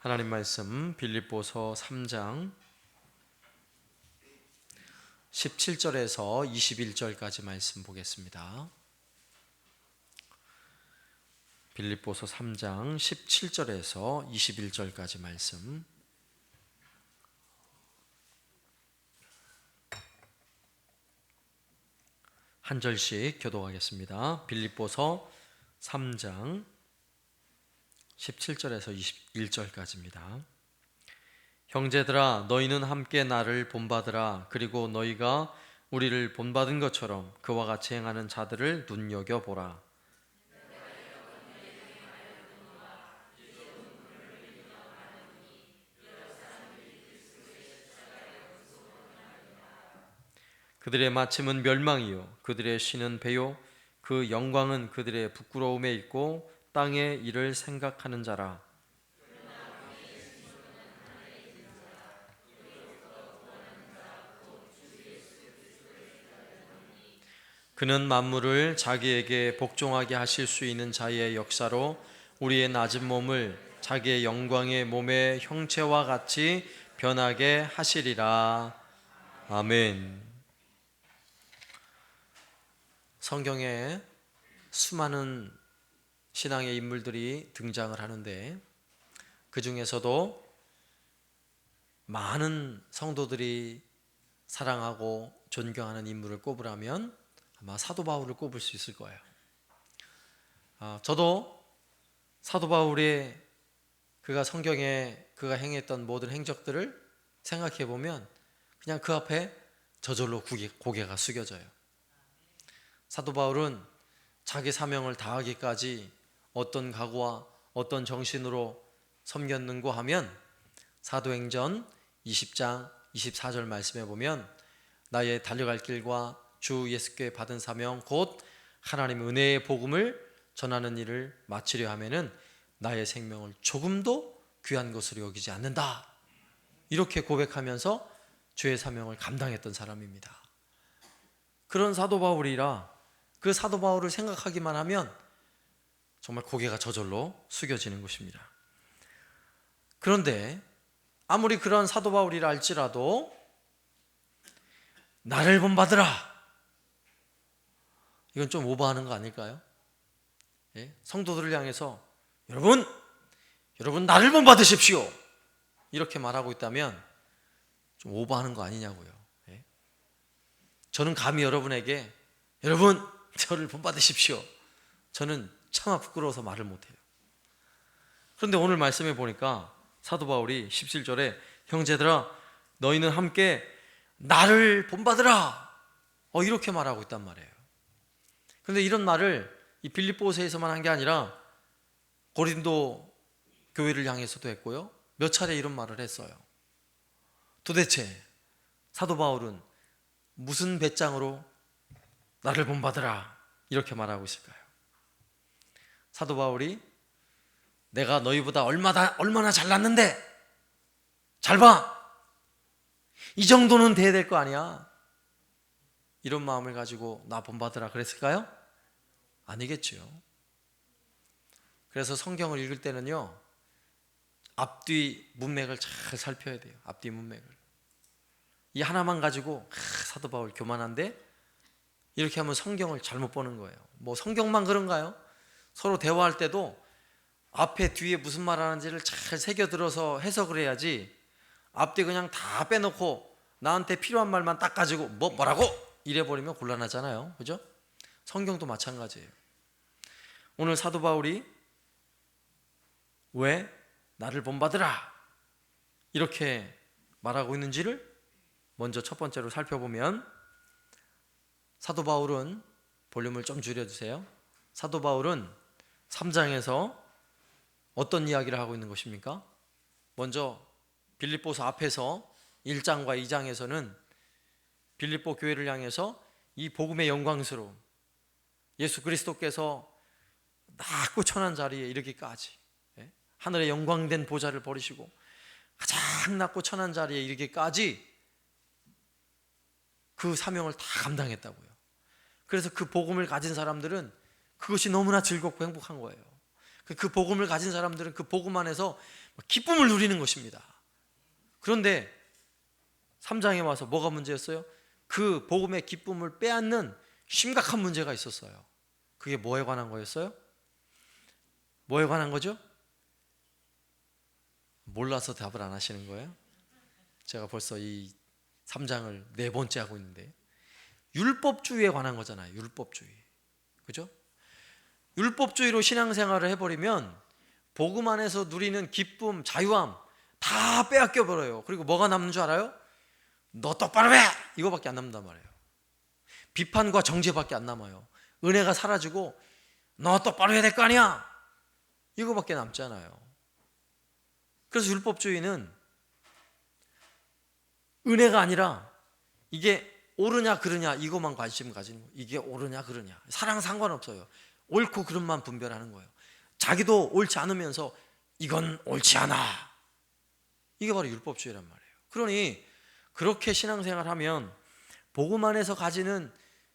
하나님 말씀 빌립보서 3장 17절에서 21절까지 말씀 보겠습니다. 빌립보서 3장 17절에서 21절까지 말씀. 한 절씩 교독하겠습니다. 빌립보서 3장 17절에서 21절까지입니다. 형제들아, 너희는 함께 나를 본받으라. 그리고 너희가 우리를 본받은 것처럼 그와 같이 행하는 자들을 눈여겨보라. 그들의 마침은 멸망이요 그들의 신은 배요 그 영광은 그들의 부끄러움에 있고 땅의 일을 생각하는 자라. 그는 만물을 자기에게 복종하게 하실 수 있는 자의 역사로 우리의 낮은 몸을 자기의 영광의 몸의 형체와 같이 변하게 하시리라. 아멘. 성경에 수많은 신앙의 인물들이 등장을 하는데 그 중에서도 많은 성도들이 사랑하고 존경하는 인물을 꼽으라면 아마 사도 바울을 꼽을 수 있을 거예요. 저도 사도 바울의 그가 성경에 그가 행했던 모든 행적들을 생각해 보면 그냥 그 앞에 저절로 고개가 숙여져요. 사도 바울은 자기 사명을 다하기까지 어떤 각오와 어떤 정신으로 섬겼는고 하면 사도행전 20장 24절 말씀에 보면 나의 달려갈 길과 주 예수께 받은 사명 곧 하나님의 은혜의 복음을 전하는 일을 마치려 하면은 나의 생명을 조금도 귀한 것으로 여기지 않는다. 이렇게 고백하면서 주의 사명을 감당했던 사람입니다. 그런 사도 바울이라 그 사도 바울을 생각하기만 하면 정말 고개가 저절로 숙여지는 것입니다. 그런데 아무리 그런 사도 바울이라 할지라도 나를 본받으라, 이건 좀 오버하는 거 아닐까요? 예? 성도들을 향해서 여러분 나를 본받으십시오 이렇게 말하고 있다면 좀 오버하는 거 아니냐고요. 예? 저는 감히 여러분에게 여러분 저를 본받으십시오, 저는 차마 부끄러워서 말을 못해요. 그런데 오늘 말씀해 보니까 사도 바울이 17절에 형제들아 너희는 함께 나를 본받으라 이렇게 말하고 있단 말이에요. 그런데 이런 말을 이 빌립보서에서만 한 게 아니라 고린도 교회를 향해서도 했고요, 몇 차례 이런 말을 했어요. 도대체 사도 바울은 무슨 배짱으로 나를 본받으라 이렇게 말하고 있을까요? 사도 바울이 내가 너희보다 얼마나 잘났는데 잘 봐, 이 정도는 돼야 될 거 아니야, 이런 마음을 가지고 나 본받으라 그랬을까요? 아니겠죠. 그래서 성경을 읽을 때는요 앞뒤 문맥을 잘 살펴야 돼요. 앞뒤 문맥을. 이 하나만 가지고 사도 바울 교만한데 이렇게 하면 성경을 잘못 보는 거예요. 뭐 성경만 그런가요? 서로 대화할 때도 앞에 뒤에 무슨 말 하는지를 잘 새겨들어서 해석을 해야지 앞뒤 그냥 다 빼놓고 나한테 필요한 말만 딱 가지고 뭐라고 이래버리면 곤란하잖아요. 그죠? 성경도 마찬가지예요. 오늘 사도 바울이 왜 나를 본받으라 이렇게 말하고 있는지를 먼저 첫 번째로 살펴보면, 사도 바울은 볼륨을 좀 줄여주세요. 사도 바울은 3장에서 어떤 이야기를 하고 있는 것입니까? 먼저 빌립보서 앞에서 1장과 2장에서는 빌립보 교회를 향해서 이 복음의 영광스러움, 예수 그리스도께서 낮고 천한 자리에 이르기까지, 하늘의 영광된 보좌를 버리시고 가장 낮고 천한 자리에 이르기까지 그 사명을 다 감당했다고요. 그래서 그 복음을 가진 사람들은 그것이 너무나 즐겁고 행복한 거예요. 그 복음을 가진 사람들은 그 복음 안에서 기쁨을 누리는 것입니다. 그런데 3장에 와서 뭐가 문제였어요? 그 복음의 기쁨을 빼앗는 심각한 문제가 있었어요. 그게 뭐에 관한 거였어요? 뭐에 관한 거죠? 몰라서 답을 안 하시는 거예요? 제가 벌써 이 3장을 네 번째 하고 있는데, 율법주의에 관한 거잖아요. 율법주의. 그죠? 율법주의로 신앙생활을 해버리면 복음 안에서 누리는 기쁨, 자유함 다 빼앗겨 버려요. 그리고 뭐가 남는 줄 알아요? 너 똑바로 해! 이거밖에 안 남는단 말이에요. 비판과 정죄밖에 안 남아요. 은혜가 사라지고 너 똑바로 해야 될 거 아니야! 이거밖에 남잖아요. 그래서 율법주의는 은혜가 아니라 이게 옳으냐 그르냐 이것만 관심 가지는 거예요. 이게 옳으냐 그르냐, 사랑 상관없어요. 옳고 그름만 분별하는 거예요. 자기도 옳지 않으면서 이건 옳지 않아, 이게 바로 율법주의란 말이에요. 그러니 그렇게 신앙생활하면 복음 안에서 가지는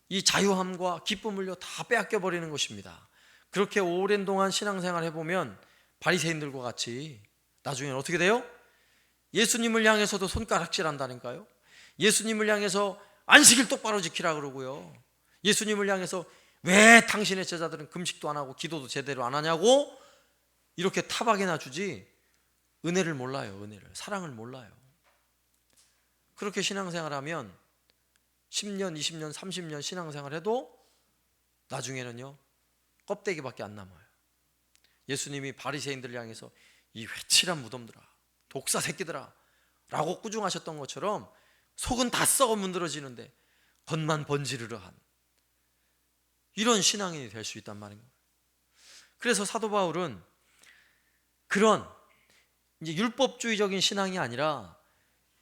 이 자유함과 기쁨을요 다 빼앗겨 버리는 것입니다. 그렇게 오랜 동안 신앙생활 해보면 바리새인들과 같이 나중에는 어떻게 돼요? 예수님을 향해서도 손가락질 한다니까요. 예수님을 향해서 안식일 똑바로 지키라 그러고요. 예수님을 향해서 왜 당신의 제자들은 금식도 안 하고 기도도 제대로 안 하냐고 이렇게 타박이나 주지, 은혜를 몰라요. 은혜를, 사랑을 몰라요. 그렇게 신앙생활하면 10년, 20년, 30년 신앙생활해도 나중에는요 껍데기밖에 안 남아요. 예수님이 바리새인들을 향해서 이 회칠한 무덤들아, 독사 새끼들아 라고 꾸중하셨던 것처럼 속은 다 썩어 문드러지는데 겉만 번지르르한 이런 신앙인이 될 수 있단 말인 거예요. 그래서 사도 바울은 그런 이제 율법주의적인 신앙이 아니라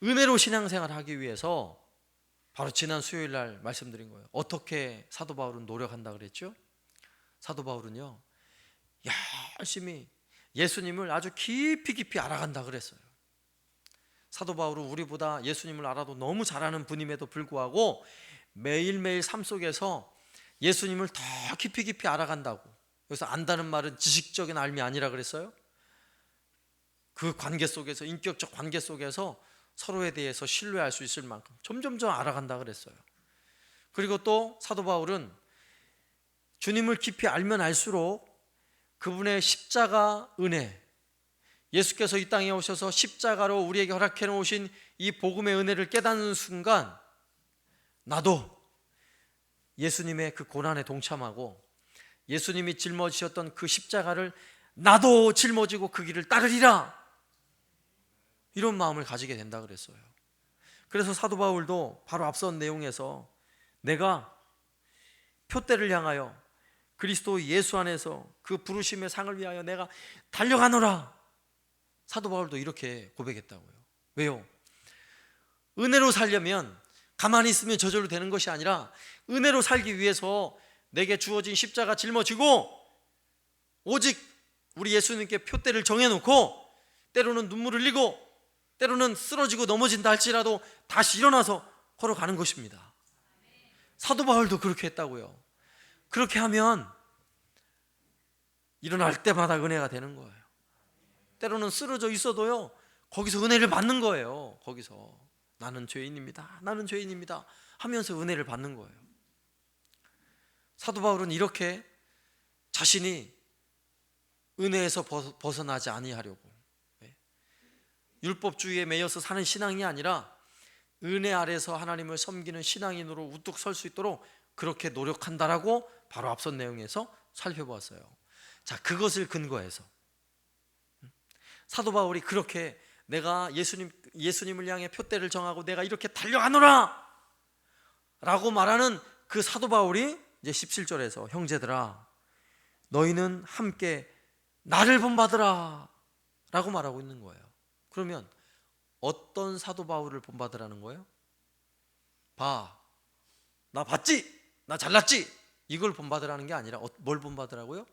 은혜로 신앙생활을 하기 위해서 바로 지난 수요일 날 말씀드린 거예요. 어떻게 사도 바울은 노력한다 그랬죠? 사도 바울은요 열심히 예수님을 아주 깊이 알아간다 그랬어요. 사도 바울은 우리보다 예수님을 알아도 너무 잘하는 분임에도 불구하고 매일매일 삶 속에서 예수님을 더 깊이 알아간다고. 여기서 안다는 말은 지식적인 알미 아니라 그랬어요. 그 관계 속에서, 인격적 관계 속에서 서로에 대해서 신뢰할 수 있을 만큼 점점 알아간다 그랬어요. 그리고 또 사도 바울은 주님을 깊이 알면 알수록 그분의 십자가 은혜, 예수께서 이 땅에 오셔서 십자가로 우리에게 허락해 놓으신 이 복음의 은혜를 깨닫는 순간 나도 예수님의 그 고난에 동참하고 예수님이 짊어지셨던 그 십자가를 나도 짊어지고 그 길을 따르리라, 이런 마음을 가지게 된다 그랬어요. 그래서 사도 바울도 바로 앞선 내용에서 내가 표대를 향하여 그리스도 예수 안에서 그 부르심의 상을 위하여 내가 달려가노라, 사도 바울도 이렇게 고백했다고요. 왜요? 은혜로 살려면 가만히 있으면 저절로 되는 것이 아니라 은혜로 살기 위해서 내게 주어진 십자가 짊어지고 오직 우리 예수님께 표대를 정해놓고 때로는 눈물을 흘리고 때로는 쓰러지고 넘어진다 할지라도 다시 일어나서 걸어가는 것입니다. 사도 바울도 그렇게 했다고요. 그렇게 하면 일어날 때마다 은혜가 되는 거예요. 때로는 쓰러져 있어도요 거기서 은혜를 받는 거예요. 거기서 나는 죄인입니다, 나는 죄인입니다 하면서 은혜를 받는 거예요. 사도 바울은 이렇게 자신이 은혜에서 벗어나지 아니하려고, 율법주의에 매여서 사는 신앙이 아니라 은혜 아래서 하나님을 섬기는 신앙인으로 우뚝 설 수 있도록 그렇게 노력한다라고 바로 앞선 내용에서 살펴보았어요. 자, 그것을 근거해서 사도 바울이 그렇게 내가 예수님을 향해 표대를 정하고 내가 이렇게 달려가노라 라고 말하는 그 사도 바울이 이제 17절에서 형제들아 너희는 함께 나를 본받으라 라고 말하고 있는 거예요. 그러면 어떤 사도 바울을 본받으라는 거예요? 나 봤지? 나 잘났지? 이걸 본받으라는 게 아니라 뭘 본받으라고요?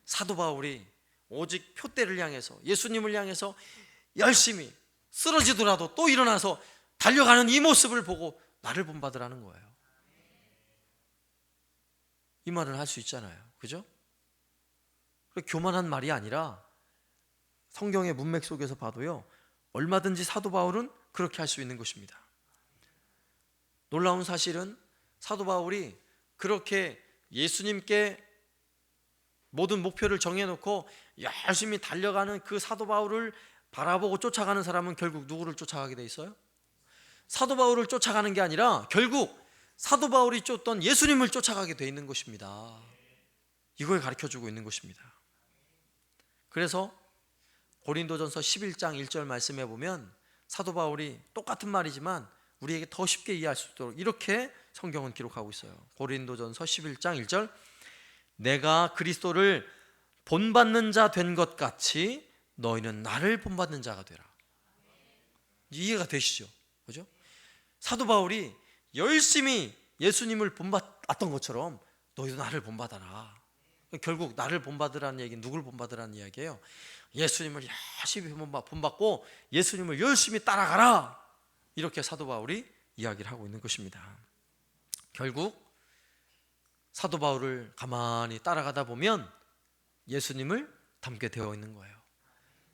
사도 바울이 오직 표대를 향해서 예수님을 향해서 열심히 쓰러지더라도 또 일어나서 달려가는 이 모습을 보고 나를 본받으라는 거예요. 이 말을 할 수 있잖아요. 그죠? 교만한 말이 아니라 성경의 문맥 속에서 봐도요, 얼마든지 사도 바울은 그렇게 할 수 있는 것입니다. 놀라운 사실은 사도 바울이 그렇게 예수님께 모든 목표를 정해놓고 열심히 달려가는 그 사도 바울을 바라보고 쫓아가는 사람은 결국 누구를 쫓아가게 돼 있어요? 사도 바울을 쫓아가는 게 아니라 결국 사도 바울이 쫓던 예수님을 쫓아가게 돼 있는 것입니다. 이걸 가르쳐주고 있는 것입니다. 그래서 고린도전서 11장 1절 말씀해 보면 사도 바울이 똑같은 말이지만 우리에게 더 쉽게 이해할 수 있도록 이렇게 성경은 기록하고 있어요. 고린도전서 11장 1절, 내가 그리스도를 본받는 자 된 것 같이 너희는 나를 본받는 자가 되라. 이해가 되시죠? 그죠? 사도 바울이 열심히 예수님을 본받았던 것처럼 너희도 나를 본받아라. 결국 나를 본받으라는 얘기는 누굴 본받으라는 이야기예요? 예수님을 열심히 본받고 예수님을 열심히 따라가라. 이렇게 사도 바울이 이야기를 하고 있는 것입니다. 결국 사도 바울을 가만히 따라가다 보면 예수님을 닮게 되어 있는 거예요.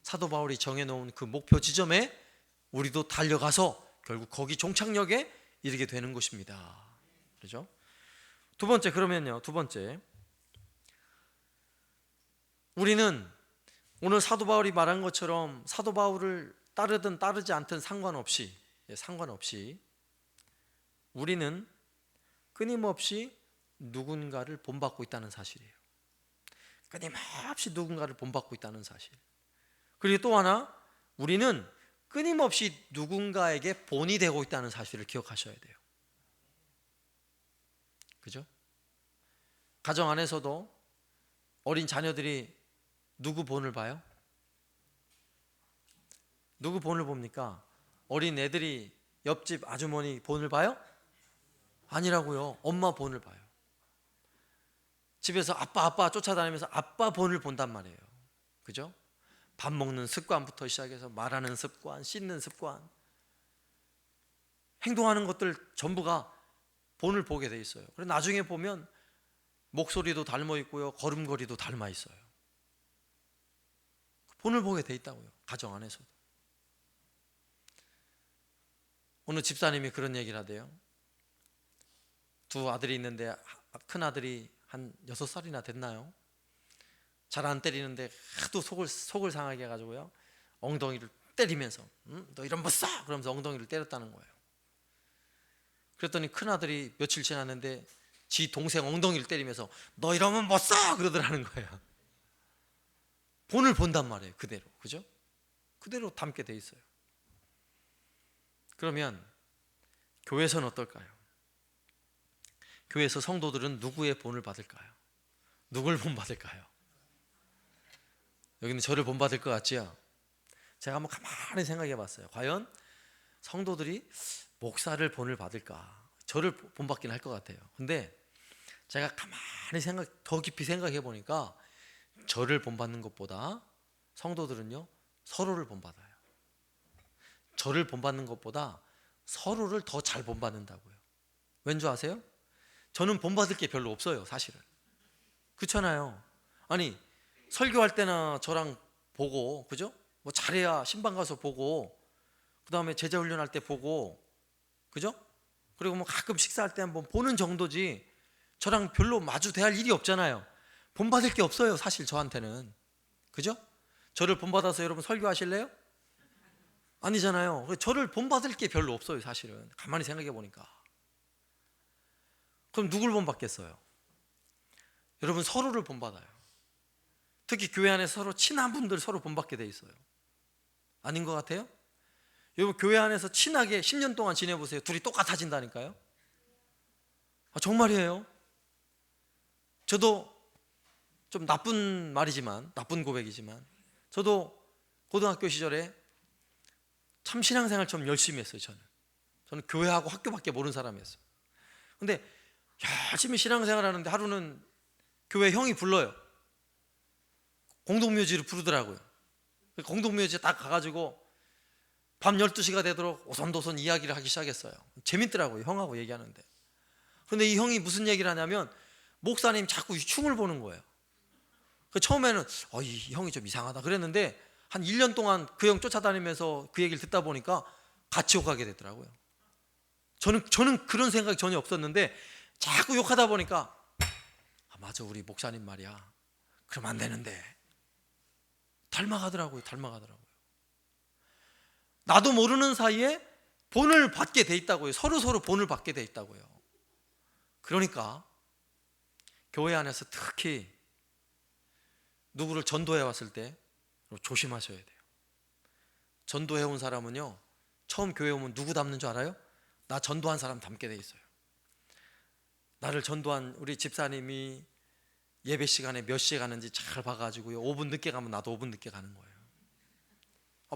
사도 바울이 정해놓은 그 목표 지점에 우리도 달려가서 결국 거기 종착역에 이르게 되는 것입니다. 그렇죠? 두 번째, 그러면요, 두 번째, 우리는 오늘 사도 바울이 말한 것처럼 사도 바울을 따르든 따르지 않든 상관없이 우리는 끊임없이 누군가를 본받고 있다는 사실이에요. 끊임없이 누군가를 본받고 있다는 사실. 그리고 또 하나, 우리는 끊임없이 누군가에게 본이 되고 있다는 사실을 기억하셔야 돼요. 그죠? 가정 안에서도 어린 자녀들이 누구 본을 봐요? 누구 본을 봅니까? 어린 애들이 옆집 아주머니 본을 봐요? 아니라고요. 엄마 본을 봐요. 집에서 아빠 쫓아다니면서 아빠 본을 본단 말이에요. 그죠? 밥 먹는 습관부터 시작해서 말하는 습관, 씻는 습관, 행동하는 것들 전부가 본을 보게 돼 있어요. 그래서 나중에 보면 목소리도 닮아 있고요, 걸음걸이도 닮아 있어요. 본을 보게 돼 있다고요. 가정 안에서도. 어느 집사님이 그런 얘기를 하대요. 두 아들이 있는데 큰 아들이 한 6살이나 됐나요? 잘 안 때리는데 하도 속을 상하게 해가지고요, 엉덩이를 때리면서 너 이런 못 써! 그러면서 엉덩이를 때렸다는 거예요. 그랬더니 큰 아들이 며칠 지났는데 지 동생 엉덩이를 때리면서 너 이러면 못 써! 그러더라는 거예요. 본을 본단 말이에요. 그대로. 그죠? 그대로 담게 돼 있어요. 그러면 교회에서는 어떨까요? 교회에서 성도들은 누구의 본을 받을까요? 누굴 본받을까요? 여기는 저를 본받을 것 같지요? 제가 한번 가만히 생각해 봤어요. 과연 성도들이 목사를 본을 받을까? 저를 본받긴 할 것 같아요. 근데 제가 가만히 더 깊이 생각해 보니까 저를 본받는 것보다 성도들은요, 서로를 본받아요. 저를 본받는 것보다 서로를 더 잘 본받는다고요. 왠 줄 아세요? 저는 본받을 게 별로 없어요, 사실은. 그렇잖아요. 아니, 설교할 때나 저랑 보고, 그죠? 뭐 잘해야 신방 가서 보고, 그 다음에 제자 훈련할 때 보고, 그죠? 그리고 뭐 가끔 식사할 때 한번 보는 정도지 저랑 별로 마주 대할 일이 없잖아요. 본받을 게 없어요, 사실 저한테는. 그죠? 저를 본받아서 여러분 설교하실래요? 아니잖아요. 저를 본받을 게 별로 없어요, 사실은. 가만히 생각해 보니까. 그럼 누굴 본받겠어요? 여러분, 서로를 본받아요. 특히 교회 안에 서로 친한 분들 서로 본받게 돼 있어요. 아닌 것 같아요? 여러분, 교회 안에서 친하게 10년 동안 지내보세요. 둘이 똑같아진다니까요. 정말이에요. 저도 좀 나쁜 말이지만, 나쁜 고백이지만, 저도 고등학교 시절에 참 신앙생활 좀 열심히 했어요. 저는 교회하고 학교밖에 모르는 사람이었어요. 근데 열심히 신앙생활 하는데 하루는 교회 형이 불러요. 공동묘지를 부르더라고요. 공동묘지에 딱 가가지고 밤 12시가 되도록 오손도손 이야기를 하기 시작했어요. 재밌더라고요, 형하고 얘기하는데. 근데 이 형이 무슨 얘기를 하냐면 목사님 자꾸 흉을 보는 거예요. 그 처음에는 이 형이 좀 이상하다 그랬는데 한 1년 동안 그 형 쫓아다니면서 그 얘기를 듣다 보니까 같이 욕하게 되더라고요. 저는 그런 생각이 전혀 없었는데 자꾸 욕하다 보니까 맞아, 우리 목사님 말이야, 그러면 안 되는데. 닮아가더라고요. 나도 모르는 사이에 본을 받게 돼 있다고요. 서로 본을 받게 돼 있다고요. 그러니까 교회 안에서 특히 누구를 전도해 왔을 때 조심하셔야 돼요. 전도해 온 사람은요, 처음 교회 오면 누구 닮는 줄 알아요? 나 전도한 사람 닮게 돼 있어요. 나를 전도한 우리 집사님이 예배 시간에 몇 시에 가는지 잘 봐가지고요, 5분 늦게 가면 나도 5분 늦게 가는 거예요.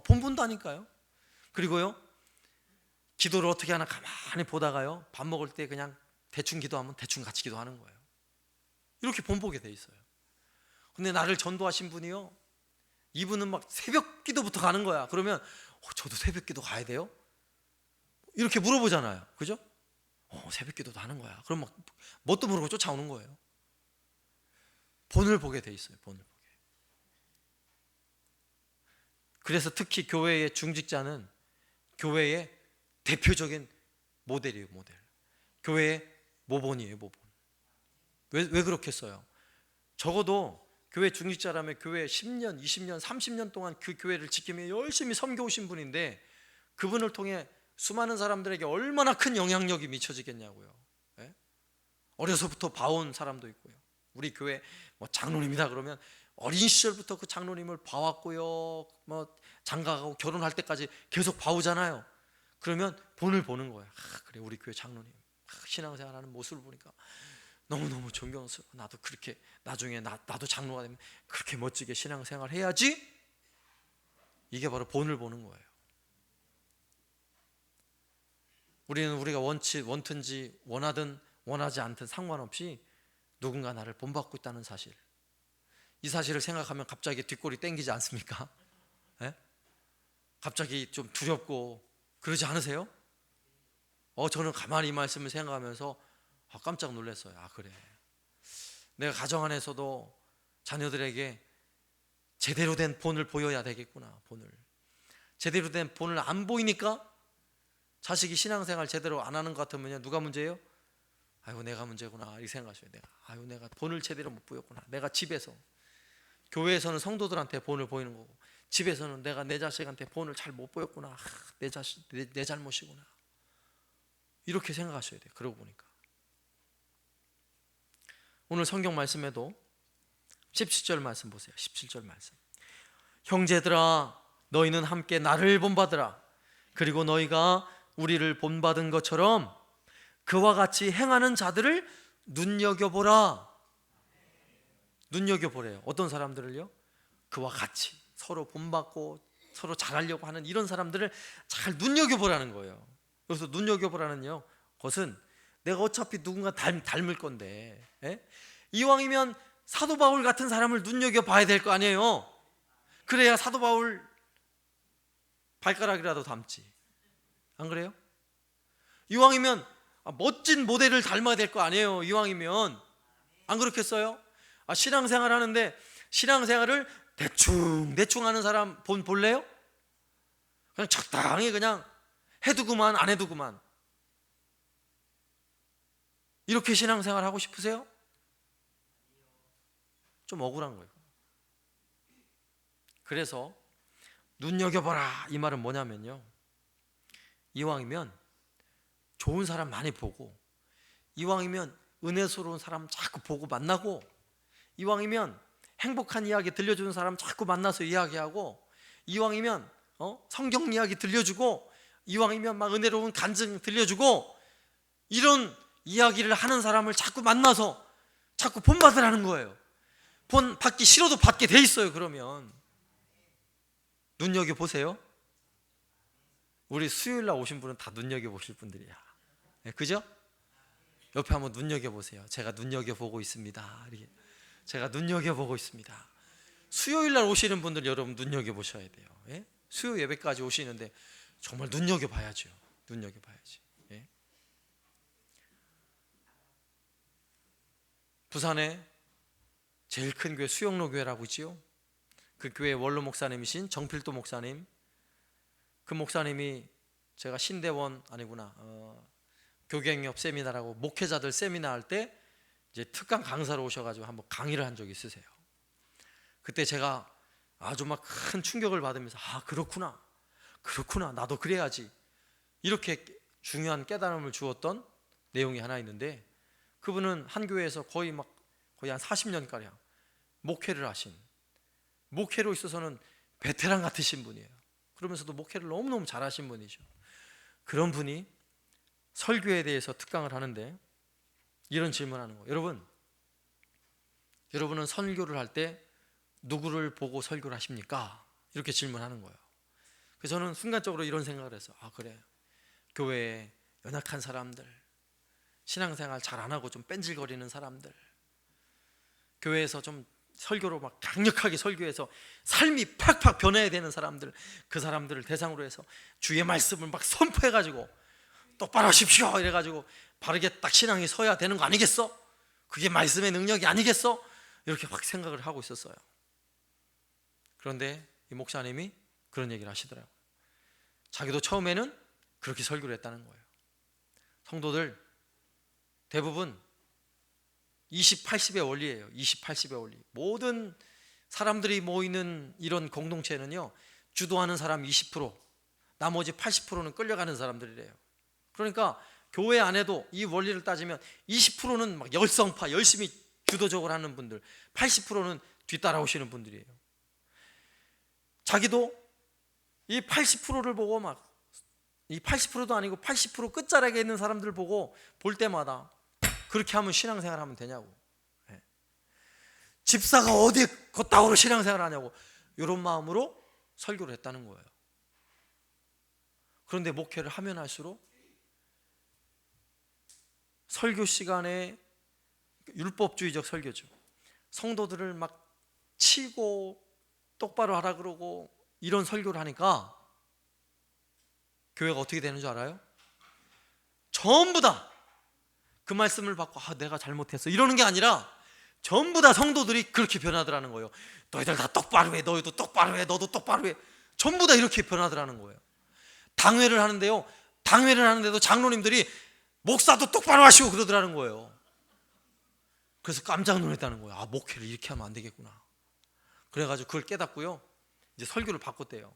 본분다니까요. 그리고요, 기도를 어떻게 하나 가만히 보다가요, 밥 먹을 때 그냥 대충 기도하면 대충 같이 기도하는 거예요. 이렇게 본보게 돼 있어요. 근데 나를 전도하신 분이요, 이분은 막 새벽 기도부터 가는 거야. 그러면 저도 새벽 기도 가야 돼요? 이렇게 물어보잖아요. 그죠? 새벽 기도도 하는 거야. 그럼 막 뭣도 모르고 쫓아오는 거예요. 본을 보게 돼 있어요. 본을 보게. 그래서 특히 교회의 중직자는 교회의 대표적인 모델이에요. 모델. 교회의 모본이에요. 모본. 왜 그렇겠어요? 적어도 교회 중직자라면 교회 10년, 20년, 30년 동안 그 교회를 지키며 열심히 섬겨오신 분인데 그분을 통해 수많은 사람들에게 얼마나 큰 영향력이 미쳐지겠냐고요. 예? 어려서부터 봐온 사람도 있고요. 우리 교회 장로님이다 그러면 어린 시절부터 그 장로님을 봐왔고요. 장가가고 결혼할 때까지 계속 봐오잖아요. 그러면 본을 보는 거예요. 그래, 우리 교회 장로님 신앙생활하는 모습을 보니까 너무너무 존경스러워. 나도 그렇게 나중에 나도 장로가 되면 그렇게 멋지게 신앙생활 해야지. 이게 바로 본을 보는 거예요. 우리가 원든지 원하든 원하지 않든 상관없이 누군가 나를 본받고 있다는 사실, 이 사실을 생각하면 갑자기 뒷골이 땡기지 않습니까? 예? 갑자기 좀 두렵고 그러지 않으세요? 저는 가만히 이 말씀을 생각하면서 깜짝 놀랐어요. 그래, 내가 가정 안에서도 자녀들에게 제대로 된 본을 보여야 되겠구나. 제대로 된 본을 안 보이니까 자식이 신앙생활 제대로 안 하는 것 같으면 누가 문제예요? 내가 문제구나 이렇게 생각하셔야 돼요. 내가 본을 제대로 못 보였구나. 내가 집에서, 교회에서는 성도들한테 본을 보이는 거고 집에서는 내가 내 자식한테 본을 잘 못 보였구나. 내 잘못이구나. 이렇게 생각하셔야 돼요. 그러고 보니까 오늘 성경 말씀에도 17절 말씀 보세요. 17절 말씀. 형제들아, 너희는 함께 나를 본받으라. 그리고 너희가 우리를 본받은 것처럼 그와 같이 행하는 자들을 눈여겨보라. 눈여겨보래요. 어떤 사람들을요? 그와 같이 서로 본받고 서로 잘하려고 하는 이런 사람들을 잘 눈여겨보라는 거예요. 여기서 눈여겨보라는요, 그것은 내가 어차피 누군가 닮을 건데, 이왕이면 사도 바울 같은 사람을 눈여겨봐야 될 거 아니에요. 그래야 사도 바울 발가락이라도 닮지. 안 그래요? 이왕이면 멋진 모델을 닮아야 될 거 아니에요. 이왕이면. 안 그렇겠어요? 신앙생활 하는데 신앙생활을 대충 하는 사람 볼래요? 그냥 적당히 그냥 해두고만 안 해두고만 이렇게 신앙생활 하고 싶으세요? 좀 억울한 거예요. 그래서 눈여겨보라 이 말은 뭐냐면요, 이왕이면 좋은 사람 많이 보고, 이왕이면 은혜스러운 사람 자꾸 보고 만나고, 이왕이면 행복한 이야기 들려주는 사람 자꾸 만나서 이야기하고, 이왕이면 성경 이야기 들려주고, 이왕이면 막 은혜로운 간증 들려주고, 이런 이야기를 하는 사람을 자꾸 만나서 자꾸 본받으라는 거예요. 본 받기 싫어도 받게 돼 있어요. 그러면 눈여겨보세요. 우리 수요일날 오신 분은 다 눈여겨보실 분들이야. 그죠? 옆에 한번 눈여겨보세요. 제가 눈여겨보고 있습니다. 이렇게. 제가 눈여겨보고 있습니다. 수요일날 오시는 분들 여러분 눈여겨보셔야 돼요. 수요 예배까지 오시는데 정말 눈여겨봐야죠. 눈여겨봐야지. 부산에 제일 큰 교회 수영로 교회라고 있지요. 그 교회 원로 목사님이신 정필도 목사님, 그 목사님이 제가 신대원 아니구나 교경협 세미나라고 목회자들 세미나 할 때 이제 특강 강사로 오셔가지고 한번 강의를 한 적이 있으세요. 그때 제가 아주 막 큰 충격을 받으면서 그렇구나 나도 그래야지, 이렇게 중요한 깨달음을 주었던 내용이 하나 있는데, 그분은 한 교회에서 거의 한 40년가량 목회를 하신, 목회로 있어서는 베테랑 같으신 분이에요. 그러면서도 목회를 너무너무 잘하신 분이죠. 그런 분이 설교에 대해서 특강을 하는데 이런 질문하는 거예요. 여러분은 설교를 할 때 누구를 보고 설교를 하십니까? 이렇게 질문하는 거예요. 그래서 저는 순간적으로 이런 생각을 해서 그래, 교회에 연약한 사람들, 신앙생활 잘 안 하고 좀 뺀질거리는 사람들, 교회에서 좀 설교로 막 강력하게 설교해서 삶이 팍팍 변해야 되는 사람들, 그 사람들을 대상으로 해서 주의 말씀을 막 선포해가지고 똑바로 하십시오 이래가지고 바르게 딱 신앙이 서야 되는 거 아니겠어? 그게 말씀의 능력이 아니겠어? 이렇게 막 생각을 하고 있었어요. 그런데 이 목사님이 그런 얘기를 하시더라고요. 자기도 처음에는 그렇게 설교를 했다는 거예요. 성도들 대부분 20, 80의 원리예요. 20, 80의 원리. 모든 사람들이 모이는 이런 공동체는요, 주도하는 사람 20%, 나머지 80%는 끌려가는 사람들이래요. 그러니까 교회 안에도 이 원리를 따지면 20%는 막 열성파, 열심히 주도적으로 하는 분들, 80%는 뒤따라오시는 분들이에요. 자기도 이 80%를 보고 이 80%도 아니고 80% 끝자락에 있는 사람들 보고 볼 때마다 그렇게 하면 신앙생활 하면 되냐고, 집사가 어디 그따구로 신앙생활 하냐고, 이런 마음으로 설교를 했다는 거예요. 그런데 목회를 하면 할수록 설교 시간에 율법주의적 설교죠. 성도들을 막 치고 똑바로 하라 그러고 이런 설교를 하니까 교회가 어떻게 되는 줄 알아요? 전부 다 그 말씀을 받고 내가 잘못했어 이러는 게 아니라 전부 다 성도들이 그렇게 변하더라는 거예요. 너희들 다 똑바로 해, 너희도 똑바로 해, 너도 똑바로 해. 전부 다 이렇게 변하더라는 거예요. 당회를 하는데요, 당회를 하는데도 장로님들이 목사도 똑바로 하시고 그러더라는 거예요. 그래서 깜짝 놀랐다는 거예요. 목회를 이렇게 하면 안 되겠구나. 그래가지고 그걸 깨닫고요, 이제 설교를 바꿨대요.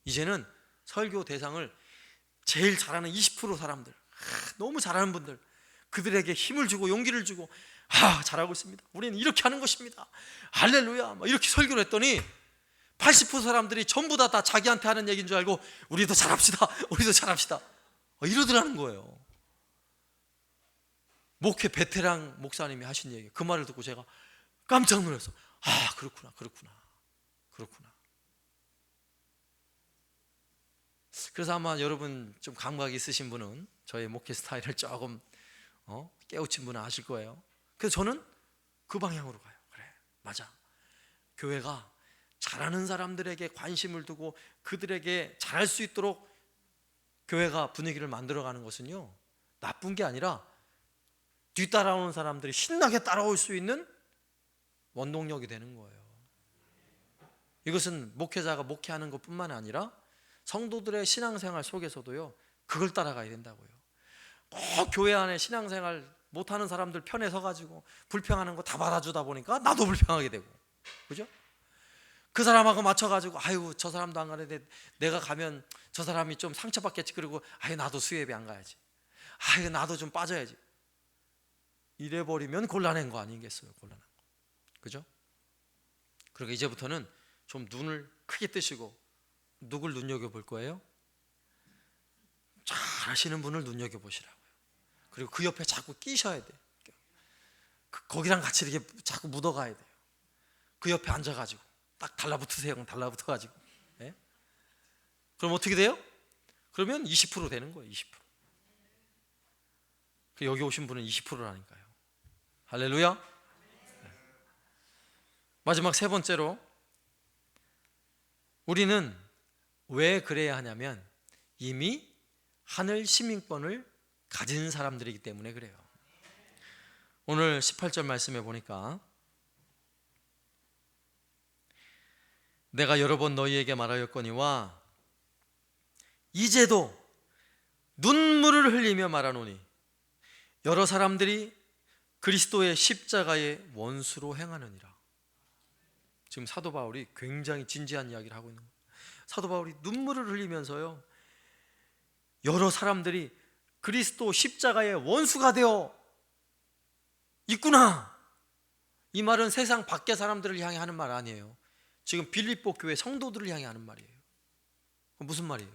이제는 설교 대상을 제일 잘하는 20% 사람들, 너무 잘하는 분들, 그들에게 힘을 주고 용기를 주고 잘하고 있습니다, 우리는 이렇게 하는 것입니다, 할렐루야 이렇게 설교를 했더니 80% 사람들이 전부 다 자기한테 하는 얘기인 줄 알고 우리도 잘합시다, 우리도 잘합시다 이러더라는 거예요. 목회 베테랑 목사님이 하신 얘기, 그 말을 듣고 제가 깜짝 놀라서 그렇구나. 그래서 아마 여러분 좀 감각이 있으신 분은 저의 목회 스타일을 조금 깨우친 분은 아실 거예요. 그래서 저는 그 방향으로 가요. 그래, 맞아. 교회가 잘하는 사람들에게 관심을 두고 그들에게 잘할 수 있도록 교회가 분위기를 만들어가는 것은요, 나쁜 게 아니라 뒤따라오는 사람들이 신나게 따라올 수 있는 원동력이 되는 거예요. 이것은 목회자가 목회하는 것뿐만 아니라 성도들의 신앙생활 속에서도요, 그걸 따라가야 된다고요. 꼭 교회 안에 신앙생활 못하는 사람들 편에 서가지고 불평하는 거 다 받아주다 보니까 나도 불평하게 되고, 그죠? 그 사람하고 맞춰가지고 저 사람도 안 가는데 내가 가면 저 사람이 좀 상처받겠지, 그리고 나도 수예배 안 가야지, 나도 좀 빠져야지, 이래버리면 곤란한 거 아니겠어요? 곤란한 거, 그죠? 그러니까 이제부터는 좀 눈을 크게 뜨시고 누굴 눈여겨볼 거예요? 잘 하시는 분을 눈여겨보시라고요. 그리고 그 옆에 자꾸 끼셔야 돼. 거기랑 같이 이렇게 자꾸 묻어가야 돼요. 그 옆에 앉아가지고 딱 달라붙으세요. 달라붙어가지고. 네? 그럼 어떻게 돼요? 그러면 20% 되는 거예요. 20%. 여기 오신 분은 20%라니까요. 할렐루야. 네. 마지막 세 번째로, 우리는 왜 그래야 하냐면 이미 하늘 시민권을 가진 사람들이기 때문에 그래요. 오늘 18절 말씀에 보니까 내가 여러 번 너희에게 말하였거니와 이제도 눈물을 흘리며 말하노니 여러 사람들이 그리스도의 십자가의 원수로 행하느니라. 지금 사도 바울이 굉장히 진지한 이야기를 하고 있는 거예요. 사도 바울이 눈물을 흘리면서요, 여러 사람들이 그리스도 십자가의 원수가 되어 있구나. 이 말은 세상 밖의 사람들을 향해 하는 말 아니에요. 지금 빌립보 교회 성도들을 향해 하는 말이에요. 무슨 말이에요?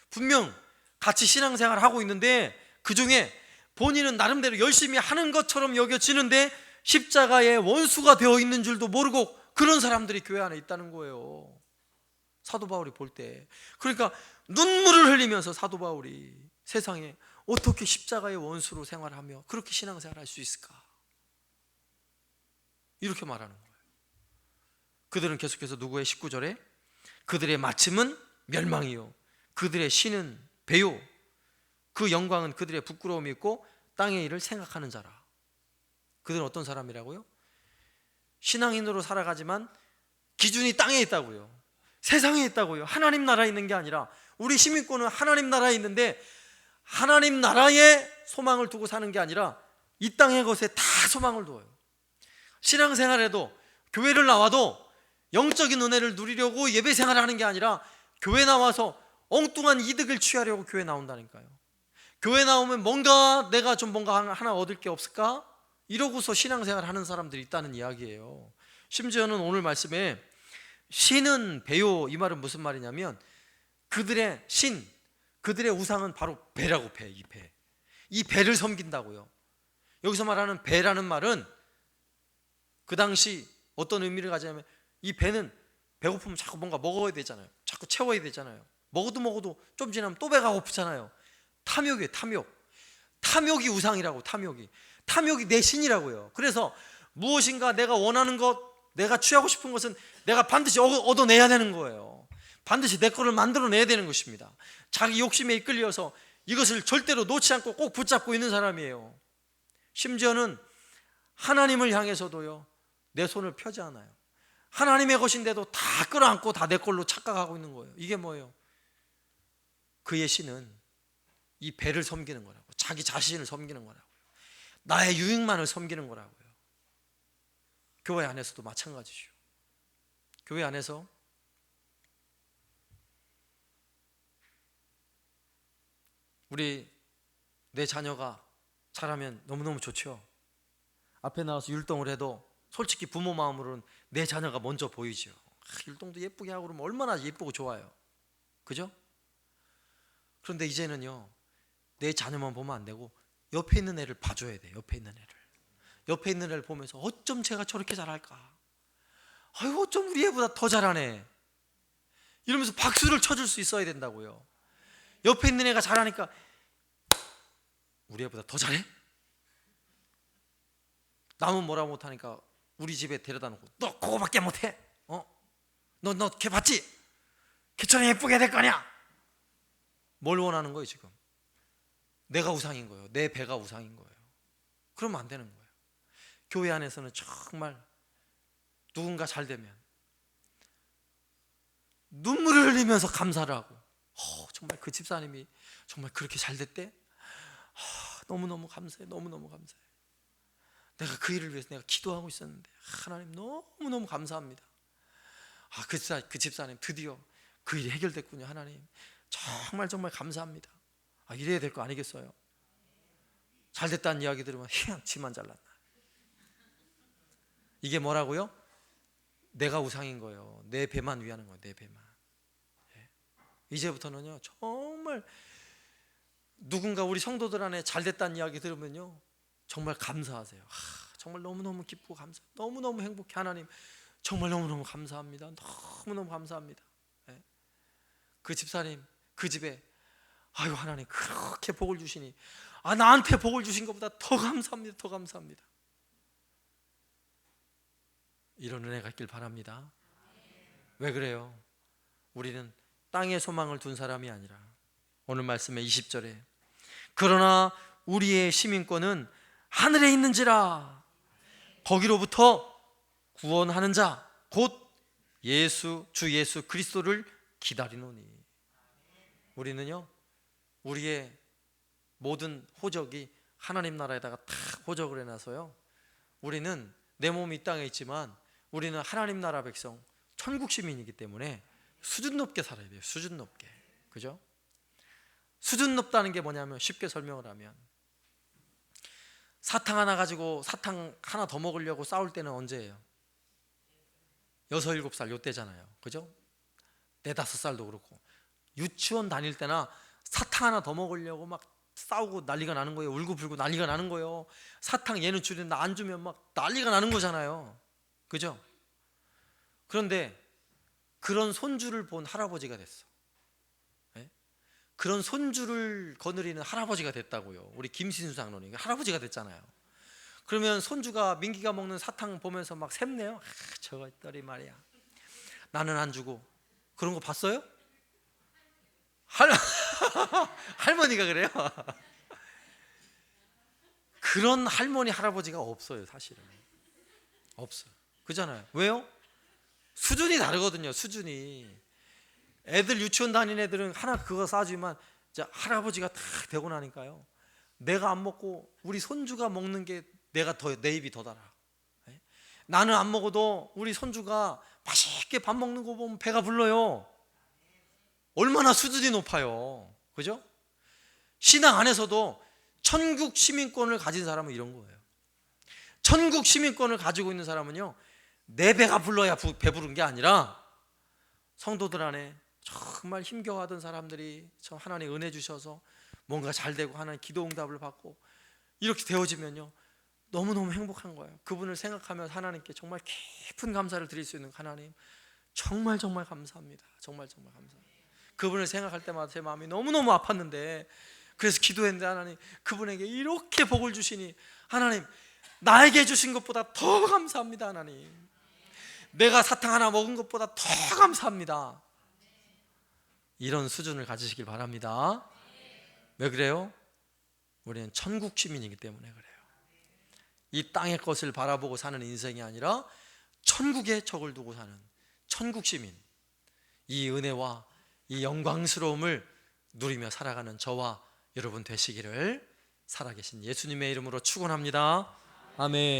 분명 같이 신앙생활을 하고 있는데 그 중에 본인은 나름대로 열심히 하는 것처럼 여겨지는데 십자가의 원수가 되어 있는 줄도 모르고 그런 사람들이 교회 안에 있다는 거예요. 사도 바울이 볼 때. 그러니까 눈물을 흘리면서 사도 바울이 세상에 어떻게 십자가의 원수로 생활하며 그렇게 신앙생활을 할 수 있을까? 이렇게 말하는 거예요. 그들은 계속해서 누구의 19절에 그들의 마침은 멸망이요 그들의 신은 배요 그 영광은 그들의 부끄러움이 있고 땅의 일을 생각하는 자라. 그들은 어떤 사람이라고요? 신앙인으로 살아가지만 기준이 땅에 있다고요. 세상에 있다고요. 하나님 나라에 있는 게 아니라 우리 시민권은 하나님 나라에 있는데 하나님 나라에 소망을 두고 사는 게 아니라 이 땅의 것에 다 소망을 두어요. 신앙생활에도 교회를 나와도 영적인 은혜를 누리려고 예배 생활을 하는 게 아니라 교회 나와서 엉뚱한 이득을 취하려고 교회 나온다니까요. 교회 나오면 뭔가 내가 좀 뭔가 하나 얻을 게 없을까? 이러고서 신앙생활을 하는 사람들이 있다는 이야기예요. 심지어는 오늘 말씀에 신은 배요, 이 말은 무슨 말이냐면 그들의 신, 그들의 우상은 바로 배라고. 이 배를 섬긴다고요. 여기서 말하는 배라는 말은 그 당시 어떤 의미를 가지냐면 이 배는 배고프면 자꾸 뭔가 먹어야 되잖아요. 자꾸 채워야 되잖아요. 먹어도 좀 지나면 또 배가 고프잖아요. 탐욕이에요. 탐욕이 우상이라고. 탐욕이 내 신이라고요. 그래서 무엇인가 내가 원하는 것, 내가 취하고 싶은 것은 내가 반드시 얻어내야 되는 거예요. 반드시 내 거를 만들어내야 되는 것입니다. 자기 욕심에 이끌려서 이것을 절대로 놓지 않고 꼭 붙잡고 있는 사람이에요. 심지어는 하나님을 향해서도요, 내 손을 펴지 않아요. 하나님의 것인데도 다 끌어안고 다 내 걸로 착각하고 있는 거예요. 이게 뭐예요? 그의 신은 이 배를 섬기는 거라고. 자기 자신을 섬기는 거라고요. 나의 유익만을 섬기는 거라고요. 교회 안에서도 마찬가지죠. 교회 안에서 우리 내 자녀가 잘하면 너무너무 좋죠. 앞에 나와서 율동을 해도 솔직히 부모 마음으로는 내 자녀가 먼저 보이죠. 율동도 예쁘게 하고 그러면 얼마나 예쁘고 좋아요. 그죠? 그런데 이제는요, 내 자녀만 보면 안 되고 옆에 있는 애를 봐줘야 돼. 옆에 있는 애를 보면서 어쩜 제가 저렇게 잘할까? 아이고 어쩜 우리 애보다 더 잘하네. 이러면서 박수를 쳐줄 수 있어야 된다고요. 옆에 있는 애가 잘하니까 우리 애보다 더 잘해? 남은 뭐라 못하니까 우리 집에 데려다 놓고 너 그거밖에 못해? 너 걔 봤지? 걔처럼 예쁘게 될 거냐? 뭘 원하는 거예요 지금? 내가 우상인 거예요. 내 배가 우상인 거예요. 그러면 안 되는 거예요. 교회 안에서는 정말 누군가 잘 되면 눈물을 흘리면서 감사를 하고 정말 그 집사님이 정말 그렇게 잘 됐대? 너무너무 감사해. 너무너무 감사해. 내가 그 일을 위해서 내가 기도하고 있었는데 하나님 너무너무 감사합니다. 그 집사님 드디어 그 일이 해결됐군요. 하나님 정말 감사합니다. 이래야 될 거 아니겠어요? 잘 됐다는 이야기 들으면 희양 지만 잘났나. 이게 뭐라고요? 내가 우상인 거예요. 내 배만 위하는 거예요. 내 배만. 이제부터는요 정말 누군가 우리 성도들 안에 잘 됐다는 이야기 들으면요 정말 감사하세요. 정말 너무너무 기쁘고 감사해요. 너무너무 행복해. 하나님 정말 너무너무 감사합니다. 너무너무 감사합니다. 그 집사님 그 집에 아유 하나님 그렇게 복을 주시니 나한테 복을 주신 것보다 더 감사합니다. 더 감사합니다. 이런 은혜가 있길 바랍니다. 왜 그래요? 우리는 땅에 소망을 둔 사람이 아니라 오늘 말씀의 20절에 그러나 우리의 시민권은 하늘에 있는지라 거기로부터 구원하는 자 곧 주 예수 그리스도를 기다리노니. 우리는요, 우리의 모든 호적이 하나님 나라에다가 다 호적을 해놔서요, 우리는 내 몸이 이 땅에 있지만 우리는 하나님 나라 백성, 천국 시민이기 때문에 수준 높게 살아야 돼요. 수준 높게. 그죠? 수준 높다는 게 뭐냐면, 쉽게 설명을 하면, 사탕 하나 가지고 사탕 하나 더 먹으려고 싸울 때는 언제예요? 6, 7살 요때잖아요. 그죠? 4, 5살도 그렇고. 유치원 다닐 때나 사탕 하나 더 먹으려고 막 싸우고 난리가 나는 거예요. 울고불고 난리가 나는 거예요. 사탕 얘는 주는데 나 안 주면 막 난리가 나는 거잖아요. 그죠? 그런데 그런 손주를 본 할아버지가 됐어. 네? 그런 손주를 거느리는 할아버지가 됐다고요. 우리 김신수 장로님 할아버지가 됐잖아요. 그러면 손주가 민기가 먹는 사탕 보면서 막 샘네요. 저거 있더리 말이야, 나는 안 주고. 그런 거 봤어요? 할머니가 그래요? 그런 할머니 할아버지가 없어요. 사실은 없어요. 그잖아요. 왜요? 수준이 다르거든요. 수준이. 애들 유치원 다니는 애들은 하나 그거 싸주지만 할아버지가 다 되고 나니까요, 내가 안 먹고 우리 손주가 먹는 게 내 입이 더 달아. 나는 안 먹어도 우리 손주가 맛있게 밥 먹는 거 보면 배가 불러요. 얼마나 수준이 높아요. 그죠? 신앙 안에서도 천국 시민권을 가진 사람은 이런 거예요. 천국 시민권을 가지고 있는 사람은요, 내 배가 불러야 배부른 게 아니라, 성도들 안에 정말 힘겨워하던 사람들이 하나님 은혜 주셔서 뭔가 잘 되고 하나님 기도 응답을 받고 이렇게 되어지면요, 너무너무 행복한 거예요. 그분을 생각하면 하나님께 정말 깊은 감사를 드릴 수 있는, 하나님 정말 정말 감사합니다. 정말 정말 감사합니다. 그분을 생각할 때마다 제 마음이 너무너무 아팠는데, 그래서 기도했는데, 하나님 그분에게 이렇게 복을 주시니 하나님 나에게 주신 것보다 더 감사합니다. 하나님 내가 사탕 하나 먹은 것보다 더 감사합니다. 이런 수준을 가지시길 바랍니다. 왜 그래요? 우리는 천국 시민이기 때문에 그래요. 이 땅의 것을 바라보고 사는 인생이 아니라 천국의 척을 두고 사는 천국 시민, 이 은혜와 이 영광스러움을 누리며 살아가는 저와 여러분 되시기를 살아계신 예수님의 이름으로 축원합니다. 아멘.